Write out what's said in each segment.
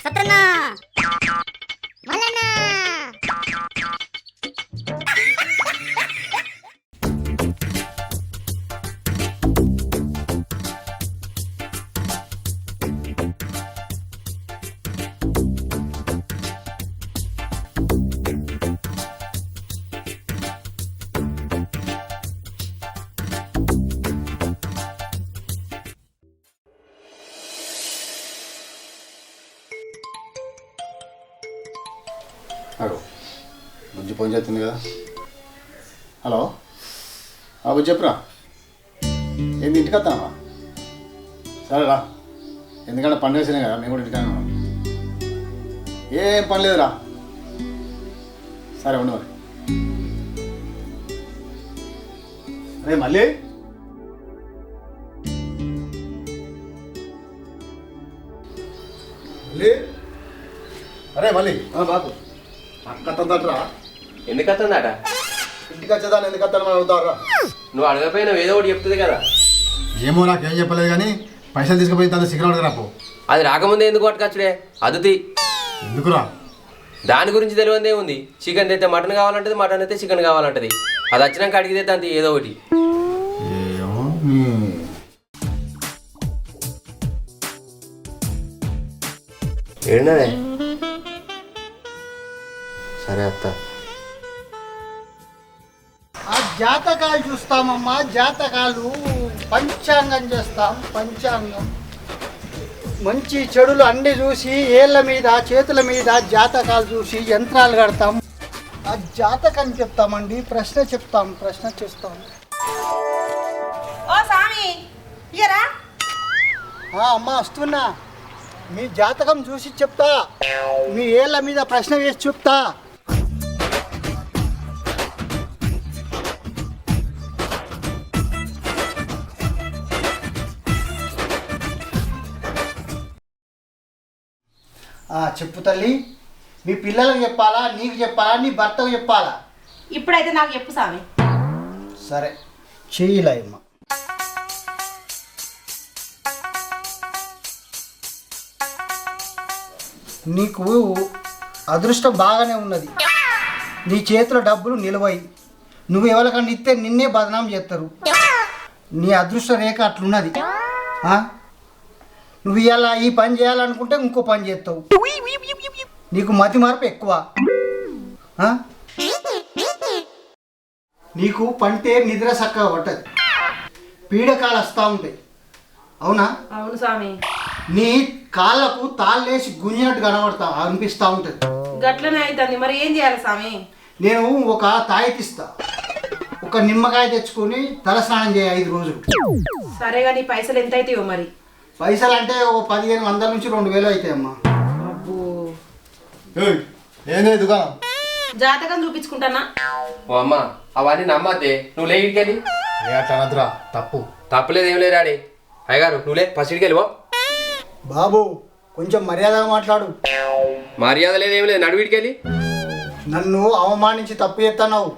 సత్రన్నా మల్లన్నా హలో బుజ్జి ఫోన్ చేస్తుంది కదా. హలో బుజ్జి చెప్పురా, ఏంది ఇంటికి వస్తావా? సరేరా, ఎందుకంటే పండుగ వేసినాయి కదా, మేము కూడా ఇంటికానే ఉన్నాం. ఏం పని లేదురా. సరే ఉండు మరి. అరే మళ్ళీ అరే మళ్ళీ బాబు అక్కతందట్రా. ఎందుకు వస్తుందట? ఇంటికి వచ్చేదాన్ని ఎందుకు వస్తాను మనం అవుతారా? నువ్వు అడగపోయినా ఏదో ఒకటి చెప్తుంది కదా. ఏమో నాకేం చెప్పలేదు కానీ పైసలు తీసుకుపోయి తన సిగ్గులు అడగరాపో. అది రాకముందే ఎందుకు పట్టుకొచ్చుడే అదుతి? ఎందుకురా? దాని గురించి తెలియదే ఉంది. చికెన్ అయితే మటన్ కావాలంటది, మటన్ అయితే చికెన్ కావాలంటది. అది వచ్చినాక అడిగితే అంతే ఏదో ఒకటి. ఏంటనే? సరే అత్త. ఆ జాతకాలు చూస్తామమ్మా, జాతకాలు పంచాంగం చేస్తాం. పంచాంగం మంచి చెడులు అన్నీ చూసి ఏళ్ళ మీద చేతుల మీద జాతకాలు చూసి యంత్రాలు కడతాం. ఆ జాతకం చెప్తామండి, ప్రశ్న చెప్తాం, ప్రశ్న చేస్తాం. ఓ స్వామి ఇయరా అమ్మా వస్తున్నా. మీ జాతకం చూసి చెప్తా, మీ ఏళ్ళ మీద ప్రశ్న వేసి చెప్తా. చెప్పు తల్లి, మీ పిల్లలకు చెప్పాలా, నీకు చెప్పాలా, నీ భర్తకు చెప్పాలా? ఇప్పుడైతే నాకు చెప్పు స్వామి. సరే చెయ్యలేమ్మా. నీకు అదృష్టం బాగానే ఉన్నది. నీ చేతిలో డబ్బులు నిలవై. నువ్వు ఎవరికన్నా ఇస్తే నిన్నే బదనాం చేస్తారు. నీ అదృష్ట రేఖ అట్లున్నది. నువ్వు ఇవాళ ఈ పని చేయాలనుకుంటే ఇంకో పని చేస్తావు. నీకు మతి మార్పు ఎక్కువ. నీకు పంటే నిద్ర చక్కగా పట్టదు. పీడకాలు వస్తూ ఉంటాయి. అవునా? అవును స్వామి. నీ కాళ్ళకు తాళ్ళేసి గుంజినట్టు అనిపిస్తూ ఉంటుంది. గట్లనే అవుతుంది. మరి ఏం చేయాలి స్వామి? నేను ఒక తాయితిస్తా. ఒక నిమ్మకాయ తెచ్చుకొని తలస్నానం చేయ 5 రోజులు. సరేగా, నీ పైసలు ఎంత అవుతాయో మరి? పైసలు అంటే ఓ 1500 నుంచి 2000 అవుతాయమ్మా. అబ్బో, ఏంది దుకాణం? జాతకం చూపించుకుంటానా? ఓ అమ్మ, అవన్నీ నమ్మద్దే. నువ్వు లే ఇంటికెళ్ళి. అట్లా అనద్దురా, తప్పు. తప్పలేదు, ఏం లేరాడి. అయ్యగారు నువ్వు లే, ఫస్ట్ ఇంటికి వెళ్ళిపో. బాబు కొంచెం మర్యాదగా మాట్లాడు. మర్యాద లేదు, ఏం లేదు. నడువు ఇంటికెళ్ళి. నన్ను అవమానించి తప్పు చేస్తున్నావు.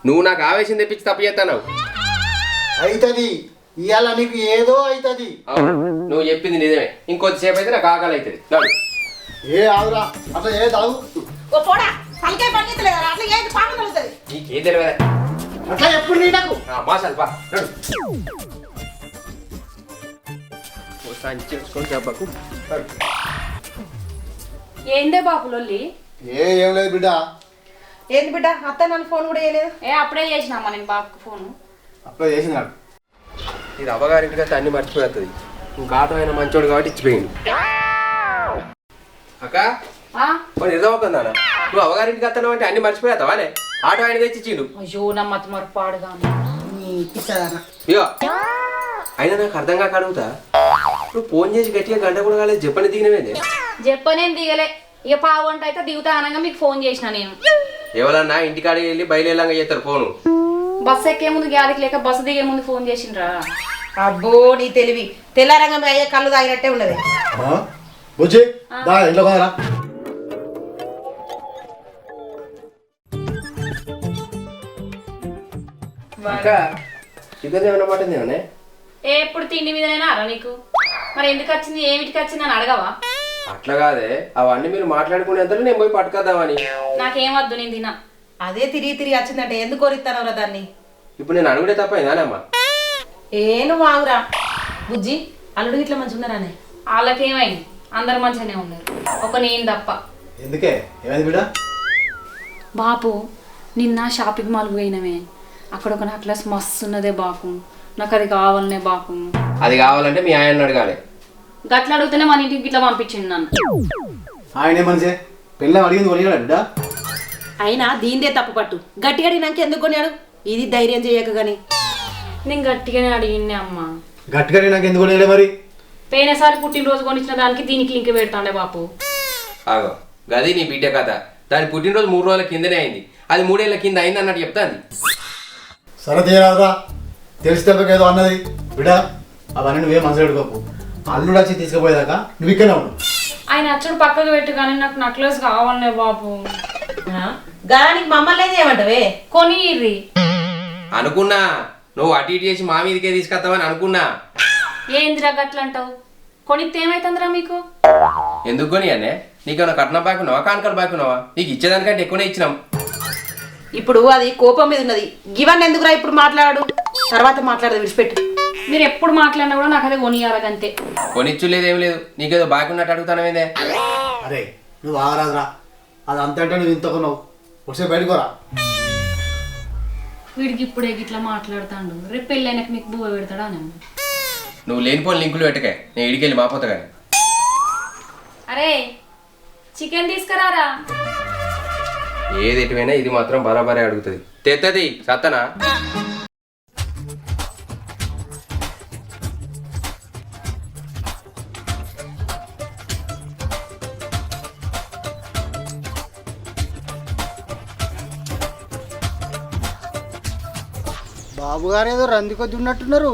నువ్వు నాకు ఆవేశం తెప్పించి తప్పు చేస్తావు. అవుతుంది, ఇవాళ నీకు ఏదో అవుతుంది. నువ్వు చెప్పింది నిజమే. ఇంకొద్దిసేపు అయితే నాకు ఆకలి అవుతుంది. నడు. ఏ ఆగురా, అట్లా ఏ తాగు. ఓ పోడా, తలకాయ పని లేదా? అట్లా ఏంటి పాపం కలుగుతుంది? నీకేం తెలియదా? అట్లా ఎప్పుడు నీ నాకు మాసాలు పా. నడు. సంచుకొని చెప్పకు. ఏందే బాపు లొల్లి? ఏం లేదు బిడ్డ. ఏంది బిడ్డ, అత్త నన్ను ఫోన్ కూడా చేయలేదు? అప్పుడే చేసినామా నేను బాపుకు ఫోను. అప్లై చేసినాడు. ఇది అవ్వగారింటికి అయితే అన్ని మర్చిపోతుంది. ఇంకా ఆటో అయినా మంచోడు కాబట్టి ఇచ్చిపోయింది. అక్క మరి నిజమవుతుందా? నువ్వు అవ్వగారింటికి వస్తాను అంటే అన్ని మర్చిపోతావానే? ఆటో ఆయన తెచ్చి ఇచ్చిండు. అయ్యో నా మతి మరపాడుగా. ఇగో అయినా నాకు అర్థం కాక అడుగుతా, నువ్వు ఫోన్ చేసి గట్టిగా గంట కూడా కాలేదు చెప్పని దిగినవేంది? చెప్పనేం దిగలే. ఇక పావుగంట అయితే దిగుతా అనగా మీకు ఫోన్ చేసిన నేను. ఎవరన్నా ఇంటికాడికి వెళ్ళి బయలుదేరంగా చేస్తారు ఫోను. బస్సు ఎక్కే ముందు గ్యాదికి లేక బస్సు దిగే ముందు ఫోన్ చేసిండ్రా. అబ్బో నీ తెలివి తెల్లారంగం అయ్యే కళ్ళు తాగినట్టే ఉన్నది. బుజ్జి దా ఇంట్లో పోరా. చికెన్ ఏమన్నా మటన్ ఏమన్నా? ఎప్పుడు తిండి మీదనైనా అరా నీకు? మరి ఎందుకు వచ్చింది, ఏమిటికి వచ్చింది అని అడగవా? అట్లా కాదే అవన్నీ మీరు మాట్లాడుకునేంతలో నేను పోయి పట్టుకొద్దామని. నాకేమద్దు, నేను తినా. అదే తిరిగి తిరిగి వచ్చిందంటే ఎందుకు కోరిస్తానవరా దాన్ని? ఇప్పుడు నేను అడుగుడే తప్ప నానమ్మా. నువ్వు ఆగురా. బుజ్జి అల్లుడు ఇట్లా మంచి ఉన్నారానే? వాళ్ళకేమైంది, అందరు మంచిగానే ఉన్నారు, ఒక నేను తప్ప. ఎందుకే ఏమైంది బిడ్డ? బాపు నిన్న షాపింగ్ మాల్కి పోయినమే, అక్కడ ఒక నెక్లెస్ మస్తు ఉన్నదే బాపు, నాకు అది కావాలనే బాపు. అది కావాలంటే మీ ఆయన అడగాలి. గట్ల అడిగితేనే మన ఇంటికి ఇట్లా పంపించింది నన్ను. ఆయనే మనిషే, పెళ్ళం అడిగింది కొనియాడా బిడ్డ? అయినా దీందే తప్పు పట్టు. గట్టిగా అడిగినాక ఎందుకు కొన్నాడు? ఇది ధైర్యం చేయక గాని. నేను గట్టిగానే అడిగింది అమ్మ. గట్టిగా నాకు ఎందుకు కొనియాడే మరి? పోయినసారి పుట్టినరోజు కొనిచ్చిన దానికి దీనికి లింక్ పెడతాండే బాపు. ఆగో గది నీ బిడ్డ కథ. దాని పుట్టినరోజు 3 రోజుల కిందనే అయింది, అది 3 ఏళ్ళ కింద అయింది అన్నట్టు చెప్తాంది. సరే తీయరాదురా, తెలిసి తెలియక ఏదో అన్నది బిడ్డ. అవన్నీ నువ్వే మనసు పెట్టుకోకు. అల్లుడు వచ్చి తీసుకుపోయేదాకా నువ్వు ఇక్కడే ఉండు. ఆయన అచ్చుడు పక్కకు పెట్టు, కానీ నాకు నెక్లెస్ కావాలనే బాపు. గానికి మమ్మల్ని ఏం చేయమంటావే? కొనిర్రి. అనుకున్నా నువ్వు అటు ఇటు చేసి మా మీదకే తీసుకొస్తావని అనుకున్నా. ఏందిరా గట్ల అంటావు? కొనిస్తే ఏమైతుందిరా మీకు? ఎందుకు కొని అన్నే? నీకేమైనా కట్నం బాకున్నావా, కానుకలు బాకున్నావా? నీకు ఇచ్చేదానికంటే ఎక్కువనే ఇచ్చినాం. ఇప్పుడు అది కోపం మీద ఉన్నది. గివన్నీ ఎందుకురా ఇప్పుడు మాట్లాడు, తర్వాత మాట్లాడదు, విడిచిపెట్టు. మీరు ఎప్పుడు మాట్లాడినా కూడా నాకు అదే కొనియాలంతే. కొనిచ్చు లేదేం లేదు, నీకేదో బాకీ ఉన్నట్టు అడుగుతానమేందే? అరే నువ్వు ఆగరాదురా, అది అంతే అంటే నువ్వు ఇంత కొన్నావు. ఒకసారి బయటకోరా. వీడికి ఇప్పుడే ఇట్లా మాట్లాడుతాడు, రేపు పెళ్ళైనాక మీకు బువ్వ పెడతాడా అని. నువ్వు లేనిపోని లింకులు పెట్టకే, నేను ఇడికెళ్ళి మాపోతా కానీ. అరే చికెన్ తీసుకురారా. ఏది ఎటువైనా ఇది మాత్రం బరాబరే అడుగుతుంది. తెత్తది సత్తనా? బాబు గారు ఏదో రంది కొద్ది ఉన్నట్టున్నారు.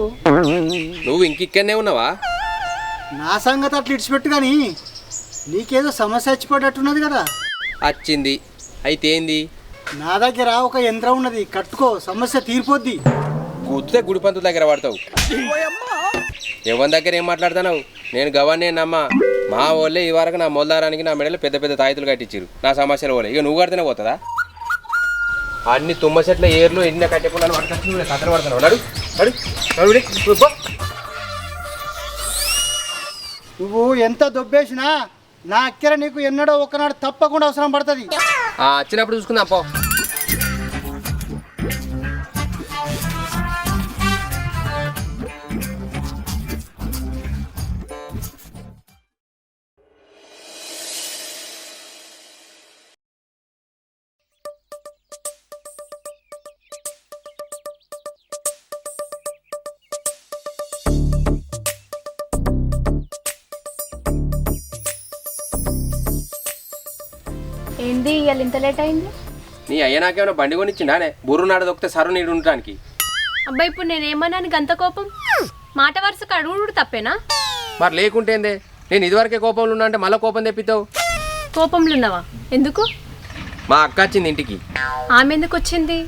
నువ్వు ఇంకిక్కడనే ఉన్నావా? నా సంగతి అట్లా ఇడిచిపెట్టు, కానీ నీకేదో సమస్య వచ్చిపడ్డట్టున్నది కదా. వచ్చింది అయితే ఏంది? నా దగ్గర ఒక యంత్రం ఉన్నది, కట్టుకో, సమస్య తీరిపోద్ది. గుర్తుతే గుడి పంతుల దగ్గర పడతావు. ఎవరి దగ్గర ఏం మాట్లాడుతున్నావు? నేను గవర్నే నమ్మా. మా వాళ్ళే ఈ వరకు నా మొలదారానికి నా మెడలో పెద్ద పెద్ద తాయితులు కట్టించారు నా సమస్యలు వాళ్ళే. ఇక నువ్వు కడితేనే పోతుందా? అన్ని తుమ్మ చెట్ల ఏర్లు ఎన్ని కట్టెపుల్లని పట్టుకొచ్చి నువ్వు కథలు పడుతున్నావు. నడు నడు నడు. నువ్వు ఎంత దొబ్బేసినా నా అక్కర నీకు ఎన్నడో ఒకనాడు తప్పకుండా అవసరం పడుతుంది. వచ్చినప్పుడు చూసుకుందాం పో. ఏంది ఇవాళ ఇంత లేట్ అయింది? నీ అయ్య నాకేమైనా బండి కొనిచ్చిండానే? బుర్రు నాడు దొక్కితే సరు నీడు ఉండటానికి. అబ్బాయి ఇప్పుడు నేనేమన్నాను గంత కోపం? మాట వరుసకు అడుగుడు తప్పేనా? మరి లేకుంటేందే? నేను ఇదివరకే కోపంలో ఉన్నా అంటే మళ్ళీ కోపం తెప్పిస్తావు. కోపంలో ఉన్నావా? ఎందుకు? మా అక్క వచ్చింది ఇంటికి. ఆమె ఎందుకు వచ్చింది?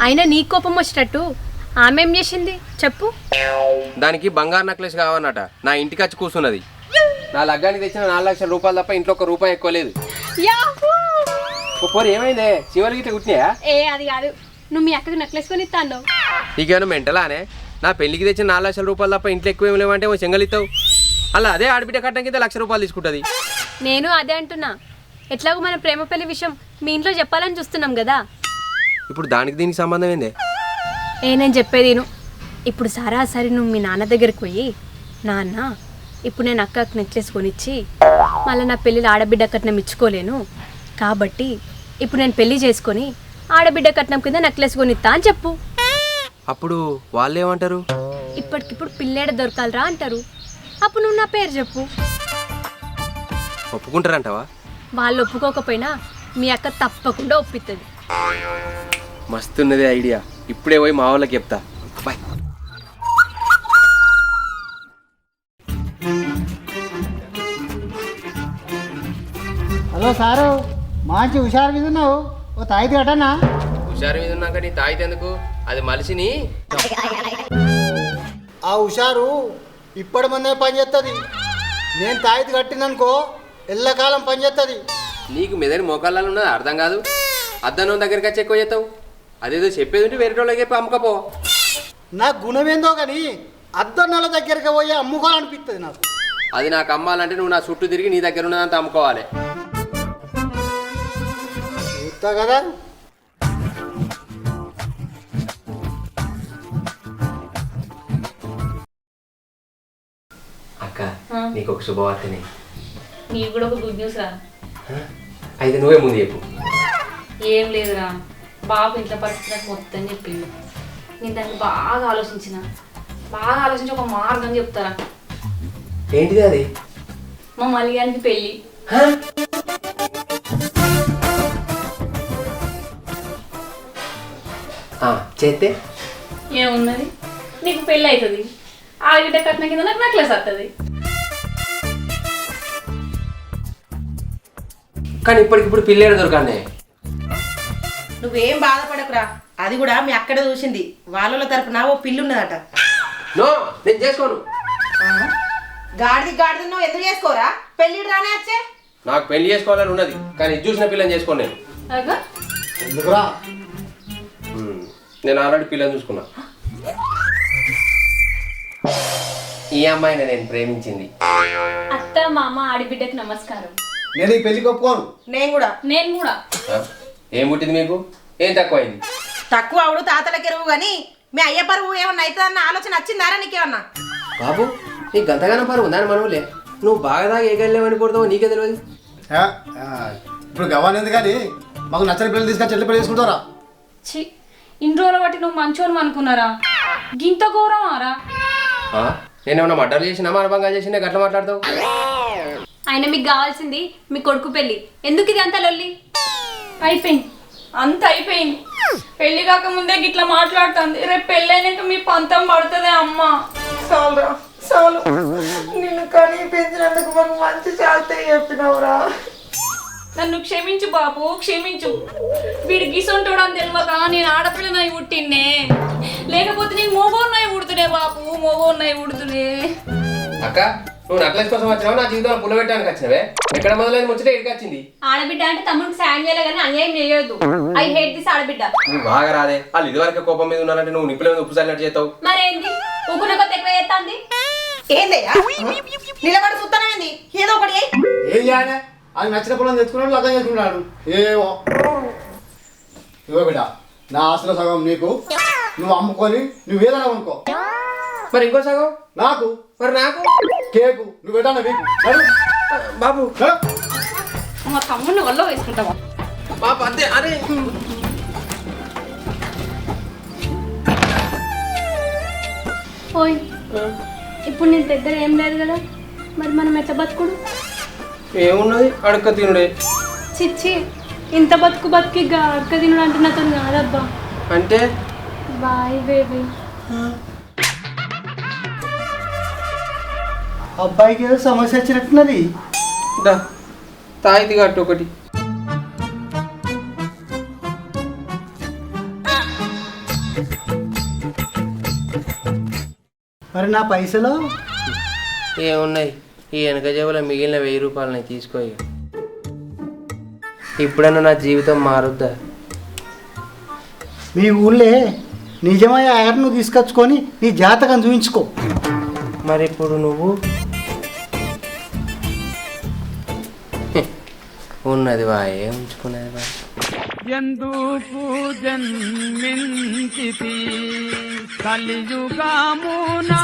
అయినా నీ కోపం వచ్చేటట్టు ఆమె ఏం చేసింది చెప్పు. దానికి బంగారు నెక్లెస్ కావన్నట. నా ఇంటికి వచ్చి కూర్చున్నది. నా లగ్గానికి తెచ్చిన 4 లక్షల రూపాయలు తప్ప ఇంట్లో ₹1 ఎక్కువ లేదు. పోరు ఏమైందే? శివలు గిట్ట కుట్టినాయా? అది కాదు, నువ్వు మీ అక్కకి నెక్లెస్ కొని ఇస్తాను. నీకేమైనా మెంటలానే? నా పెళ్లికి తెచ్చిన 4 లక్షల రూపాయలు తప్ప ఇంట్లో ఎక్కువ ఏమి లేవంటే ఓ చెంగలిస్తావు. అలా అదే ఆడబిడ్డ కట్టడం కింద ₹1,00,000 తీసుకుంటుంది. నేను అదే అంటున్నా. ఎట్లాగో మన ప్రేమ పెళ్లి విషయం మీ ఇంట్లో చెప్పాలని చూస్తున్నాం కదా. ఇప్పుడు దానికి దీనికి సంబంధం ఏందే? నేను చెప్పేది ఇప్పుడు సరాసరి నువ్వు మీ నాన్న దగ్గరికి పోయి, నాన్న ఇప్పుడు నేను అక్కకి నెక్లెస్ కొనిచ్చి మళ్ళీ నా పెళ్ళిలో ఆడబిడ్డ కట్నం ఇచ్చుకోలేను కాబట్టి ఇప్పుడు నేను పెళ్లి చేసుకొని ఆడబిడ్డ కట్నం కింద నెక్లెస్ కొనిస్తా అని చెప్పు. అప్పుడు వాళ్ళు ఏమంటారు? ఇప్పటికిప్పుడు పిల్లేడ దొరకాలరా అంటారు. అప్పుడు నువ్వు నా పేరు చెప్పు. ఒప్పుకుంటారంటావా? వాళ్ళు ఒప్పుకోకపోయినా మీ అక్క తప్పకుండా ఒప్పిస్తుంది. మస్తున్నదే ఐడియా. ఇప్పుడే పోయి మా వాళ్ళకి చెప్తా. బాయ్. హలో సారు, మంచి హుషారు మీద ఉన్నావు. ఓ తాయిది కట్టనా? హుషారు మీద ఉన్నాక నీ తాయితే ఎందుకు? అది మనిషిని. ఆ హుషారు ఇప్పటి మందే పని చేస్తుంది. నేను తాయిది కట్టిననుకో ఎల్లకాలం పనిచేస్తుంది. నీకు మెదడు మోకాళ్ళలో ఉన్నది అర్థం కాదు. అద్దనం దగ్గరికి వచ్చి ఎక్కువ చేస్తావు. అదేదో చెప్పేది ఉంటే వేరే వాళ్ళకి చెప్పి అమ్మకపో. నా గుణమేందో కానీ అద్దన్నల దగ్గరికి పోయి అమ్ముకోవాలనిపిస్తుంది నాకు. అది నాకు అమ్మాలంటే నువ్వు నా చుట్టూ తిరిగి నీ దగ్గర ఉన్నదంతా అమ్ముకోవాలి. చూస్తా కదా. అక్క నీకు ఒక శుభవార్తని. నీకు కూడా ఒక గుడ్ న్యూస్ రా. అయితే నువ్వే ముందు చెప్పు. ఏం లేదురా, బాబు ఇంట్లో పరిస్థితి నాకు మొత్తం చెప్పింది. నేను దాన్ని బాగా ఆలోచించి ఒక మార్గం చెప్తారా. ఏంటిది అది? మా మలియానికి పెళ్ళి. చేస్తే ఏమున్నది, నీకు పెళ్ళి అవుతుంది. ఆగిట కట్న కింద నాకు నెక్లెస్ వస్తుంది. కానీ ఇప్పటికిప్పుడు పిల్లేడు దొరకానే. నువ్వేం బాధపడకురా, అది కూడా మీ అక్కడ చూసింది. వాళ్ళ తరపున ఓ పిల్లి ఉన్నదట. నో, నేను చేసుకోను. గాడిది నువ్వు ఎందుకు చేసుకోరా? పెళ్ళిడు రానే వచ్చే. నాకు పెళ్లి చేసుకోవాలని ఉన్నది, కానీ ఇది చూసిన పిల్లని చేసుకోను నేను. అగా ఎందుకురా? నేను ఆల్రెడీ పిల్లని చూసుకున్నా. ఈ అమ్మాయిని నేను ప్రేమించింది. అత్త మామ ఆడిబిడ్డకి నమస్కారం. నేను ఈ పెళ్లికి ఒప్పుకోను. నేను కూడా ఏం పుట్టింది మీకు? ఏం తక్కువైంది? తక్కువ అవుడు తాతలకి ఎరువు కానీ మీ అయ్య పరువు ఏమన్నా అవుతుందన్న ఆలోచన వచ్చిందారా నీకేమన్నా? బాబు నీకు గంతగానం పరువు ఉందని మనవులే. నువ్వు బాగా దాకా ఏగలేవని కొడతావు నీకే తెలియదు. ఇప్పుడు గవ్వనేది కానీ మాకు నచ్చని పిల్లలు తీసుకొచ్చి ఎట్లా పెళ్లి చేసుకుంటారా? చి, ఇన్ని రోజులు బట్టి నువ్వు మంచోని అనుకున్నారా? గింత ఘోరమారా? నేనేమన్నా మర్డర్ చేసినా మానభంగా చేసినా గట్ల మాట్లాడతావు? ఆయన మీకు కావాల్సింది మీ కొడుకు పెళ్ళి. ఎందుకు ఇది అంత లొల్లి? అయిపోయింది, అంత అయిపోయింది. పెళ్లి కాక ముందే గిట్లా మాట్లాడుతుంది. రేపు పెళ్ళి అయినాక మీ పంతం పడుతుందే అమ్మ. చాలు నిన్ను కానీ పెంచినందుకు మాకు మంచి చాలతే చెప్పినవురా. నన్ను క్షమించు బాబు, క్షమించు. వీడు గిసొంటాడు అని తెలియక నేను ఆడపిల్లనై పుట్టిన్నే. లేకపోతే నేను మోగోన్నాయి ఉడుతునే బాబు, మోగోన్నాయి ఉడుతునే. అక్క నువ్వు నక్లెస్ కోసం వచ్చినావు, నా జీవితంలో పుల్ల పెట్టడానికి వచ్చినవే. ఎక్కడ మొదలైంది ముచ్చట ఎక్కడికి వచ్చింది? ఆడబిడ్డ అంటే తమ్ముడికి సాయం చేయాలి కానీ అన్యాయం చేయొద్దు. ఐ హేట్ దిస్ ఆడబిడ్డ. నువ్వు బాగా రాదే. వాళ్ళు ఇదివరకే కోపం మీద ఉన్నారంటే నువ్వు నిప్పుల మీద ఉప్పు చల్లినట్టు చేస్తావు. మరేంది ఊకున కొత్త ఎక్కువ చేస్తాంది? ఏందయ్యా నిలబడి చూస్తానేంది? ఏదో ఒకటి ఏం చేయాలి? అది నచ్చిన పొలం తెచ్చుకున్నాడు, లగ్గం చేసుకున్నాడు. ఏవో ఇవో బిడ్డ, నా ఆస్తిలో సగం నీకు, నువ్వు అమ్ముకొని నువ్వు ఏదైనా కొనుక్కో. మరి ఇంకో సగం నాకు, మరి నాకు కేకు నువ్వు పెట్టాను మీకు. బాబు మా తమ్ముడిని వల్ల వేసుకుంటావా? బాబు అంతే. అరే ఓయ్, ఇప్పుడు నేను దగ్గర ఏం లేదు కదా, మరి మనం ఎట్లా బతుకుడు? ఏమున్నది, అడక్క తినుడే. చిచ్చి, ఇంత బతికి అడక తినడు అంటే నాతో కాదబ్బా. అంటే బాయ్ బేబీ. అబ్బాయికి ఏదో సమస్య వచ్చినట్టున్నది. తాయిది కట్టు ఒకటి. మరి నా పైసలు ఏమున్నాయి, ఈ వెనక జేబులో మిగిలిన 1000 రూపాయలని తీసుకో. ఇప్పుడన్నా నా జీవితం మారుద్దా? మీ ఊళ్ళే నిజమయ్య ఆయర్ను తీసుకొచ్చుకొని నీ జాతకం చూపించుకో. మరి ఇప్పుడు నువ్వు ఉన్నది వాయే ఉంచుకున్నది వా. ఎందుకు జన్మించితి కలియుగమునా